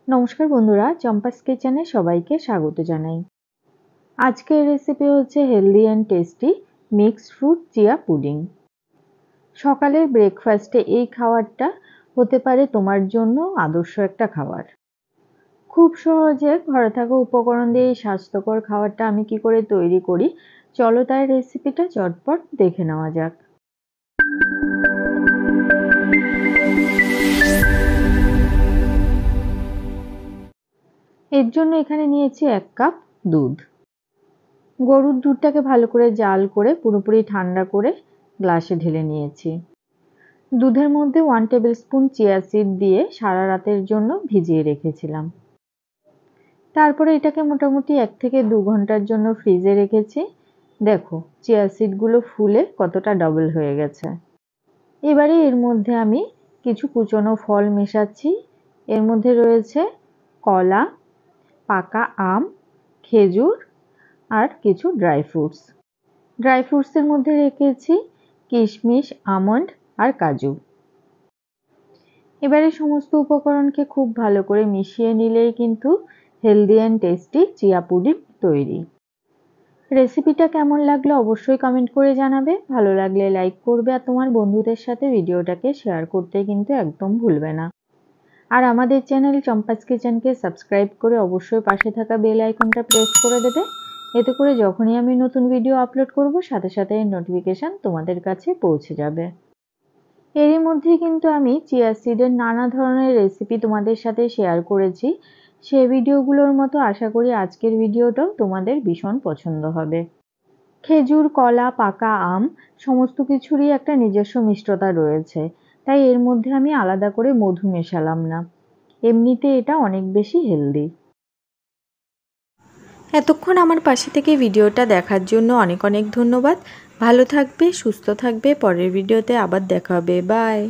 নমস্কার বন্ধুরা, চম্পাস কিচেনে সবাইকে স্বাগত জানাই। আজকের রেসিপি হচ্ছে healthy and tasty mixed fruit chia pudding. সকালের ব্রেকফাস্টে এই খাবারটা হতে পারে তোমার জন্য আদর্শ একটা খাবার। খুব সহজে ঘরে থাকা উপকরণ দিয়ে এই স্বাস্থ্যকর খাবারটা আমি কি করে তৈরি করি, চলো তার রেসিপিটা চটপট দেখে নেওয়া যাক। এর জন্য এখানে নিয়েছি 1 কাপ দুধ। গরুর দুধটাকে ভালো করে জাল করে পুরোপুরি ঠান্ডা করে গ্লাসে ঢেলে নিয়েছি। দুধের মধ্যে 1 টেবিল স্পুন চিয়া সিড দিয়ে সারা রাতের জন্য ভিজিয়ে রেখেছিলাম। তারপরে এটাকে মোটামুটি 1 থেকে 2 ঘন্টার জন্য ফ্রিজে রেখেছি। দেখো চিয়া সিডগুলো ফুলে কতটা ডাবল হয়ে গেছে। এবারে এর মধ্যে আমি কিছু কুচনো ফল মেশাচ্ছি। এর মধ্যে রয়েছে কলা, পাকা আম, খেজুর আর কিছু ড্রাই ফ্রুটস। ড্রাই ফ্রুটসের মধ্যে রেখেছি কিশমিশ, আমন্ড আর কাজু। এবারে সমস্ত উপকরণকে খুব ভালো করে মিশিয়ে নিলেই কিন্তু healthy and tasty chia pudding তৈরি। রেসিপিটা কেমন লাগলো অবশ্যই কমেন্ট করে জানাবে। ভালো লাগলে লাইক করবে আর তোমার বন্ধুদের সাথে ভিডিওটাকে শেয়ার করতে কিন্তু একদম ভুলবে না। আর আমাদের চ্যানেল চম্পাস কিচেনকে সাবস্ক্রাইব করে অবশ্যই পাশে থাকা বেল আইকনটা প্রেস করে দেবে। এতে করে যখনই আমি নতুন ভিডিও আপলোড করব সাথে সাথে এর নোটিফিকেশন তোমাদের কাছে পৌঁছে যাবে। এরই মধ্যে কিন্তু আমি চিয়া সিডের নানা ধরনের রেসিপি তোমাদের সাথে শেয়ার করেছি। সেই ভিডিওগুলোর মতো আশা করি আজকের ভিডিওটাও তোমাদের ভীষণ পছন্দ হবে। খেজুর, কলা, পাকা আম সমস্ত কিছুরই একটা নিজস্ব মিষ্টতা রয়েছে, তাই এর মধ্যে আমি আলাদা করে মধু মেশালাম না। এমনিতে এটা অনেক বেশি হেলদি। এতক্ষণ আমার পাশে থেকে ভিডিওটা দেখার জন্য অনেক অনেক ধন্যবাদ। ভালো থাকবে, সুস্থ থাকবে। পরের ভিডিওতে আবার দেখা হবে। বাই।